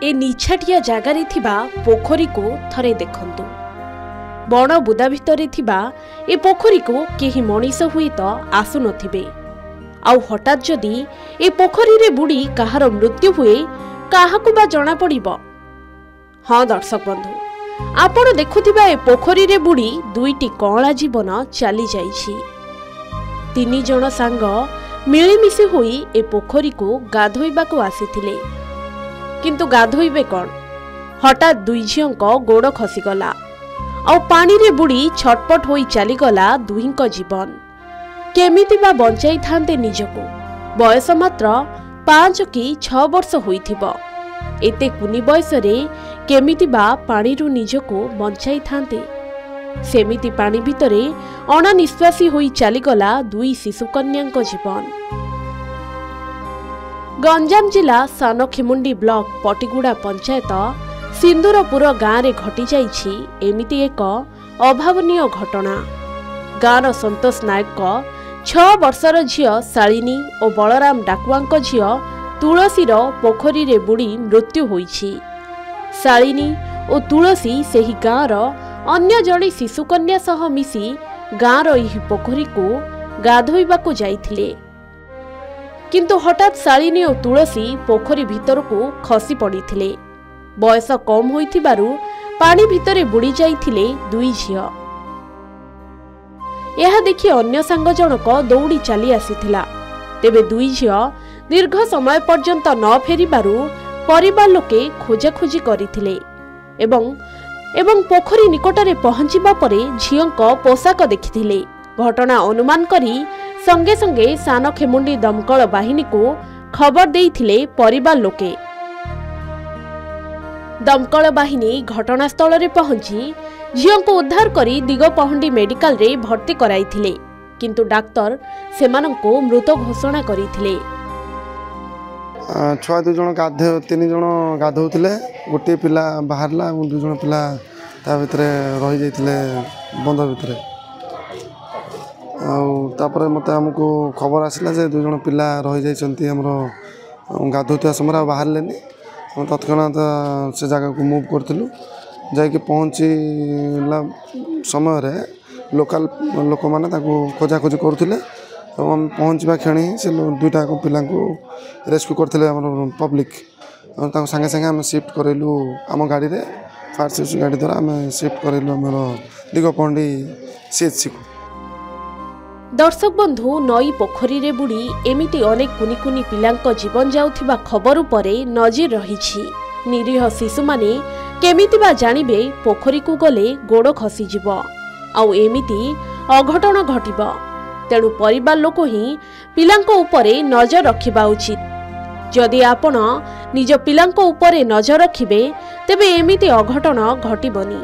ए निछाटिया जगार पोखरी को थरे देखंतु। बण बुदा भितरे थिबा ए पोखरी को केही मनीष हुए तो आसु नथिबे। आउ हठात जदि ए पोखरी रे बुड़ी कहार मृत्यु हुए काहाकु बा जणा पड़िबो। हाँ दर्शक बंधु, आपण देखुथिबा ए पोखरी रे बुड़ी दुईटी कळा जीवन चली जाइछि। तीन जण सांग मिलिमिशि होई ए पोखरी को गाधोइबा को आसीथिले, किंतु गाधोइबे कोन? हठात दुई झियंक गोड़ खसीगला आ पानी रे बुड़ी छटपट होई चलीगला दुहींक जीवन। केमिति बा बंचाई थांते निजको? बयस मात्र 5 कि 6 वर्ष होइथिबो। एते कुनी बयस रे केमिति बा पानी रु निजको बंचाई थांते? सेमिति पानी भितरे अणानिश्वासी होई चलीगला दुई शिशु कन्यांक जीवन। गंजाम जिला सानखेमुंडी ब्लॉक पटिगुड़ा पंचायत सिंदूरपुर गाँव में घटी जाइछि एमिति एक अभावनीय घटना। गाँव संतोष नायक 6 वर्षर झियो शालिनी और बलराम डाकुआंक झियो तुलसीर पोखरी रे बुड़ी मृत्यु होइछि। शालिनी और तुलसी सेही गाँवर अन्य जड़े शिशुकन्या सह मिसी गाँवर यही पोखरी को गाधोइबाकु जाइथिले, किंतु हठात शालिनी और तुलसी पोखरी भितर को खसी पड़िथिले। बयस कम होइथिबारु पानी भितरे बुड़ी जाइथिले दुई झियो। यह देखि अन्य सांग जनक दौड़ी चली आसीथिला। तेबे दुई झियो दीर्घ समय पर्यंत न फेरिबारु परिवार लोके खोजाखोजी करिथिले एवं पोखरी निकटरे पहुंचिबा परे झियंक पोशाक देखिथिले। घटना अनुमान करी संगे संगे सानखेमुंडी दमकल बाहिनी को खबर देइथिले परिवार लोके। दमकल बाहिनी घटनास्थल रे पहुंची झियंक उद्धार करी दिगपहंडी मेडिकल रे भर्ती कराइथिले, किंतु डाक्टर सेमानंको मृत घोषणा करिथिले। छुआ 2 जण गाधे 3 जण गाधौथिले। गोटे पिला बाहरला और 2 जण पिला ता भितरे रहि जाइथिले बंध भितरे। तापर मत हमको खबर आसला जे 2 जण पिला रहि जाइछंती हमरो गाधौथिया समय बाहर लेनी। तत्क्षणात से जगह को मूव करथिलु। जाइके पहुँचला समय रे लोकल लोक माने ताको खोजाखोजी करुथिले। हम पहुँचवा क्षणी से 2टा पिला को रेस्क्यू करथिले हमर पब्लिक। ताको संगे संगे हम शिफ्ट करेलु आम गाड़ी रे, फायर सर्विस गाड़ी द्वारा हम शिफ्ट करेलु हमर दिगपहंडी सीएचसी को। दर्शक बंधु, नई पोखरी रे बुड़ी एमिति अनेक कुनी कुनी पिलांक जीवन जाउथिबा खबर उपरे नजर रहिछि। निरीह शिशु माने केमिति बा जानिबे पोखरी को गले गोड़ खसी जिवो आउ एमिति अघटन घटिबो। तेणु परिवार लोक ही पिलांक उपरे नजर रखिबा उचित। जदि आपण निज पिलांक उपरे नजर रखिबे तेबे एमिति अघटन घटिबनी।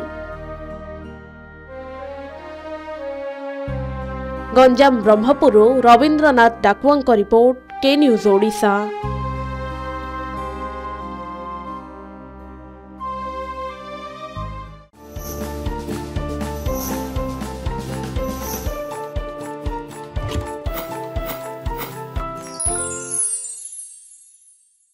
गंजाम ब्रह्मपुर रवींद्रनाथ डाकुआंक रिपोर्ट, के न्यूज ओडिशा।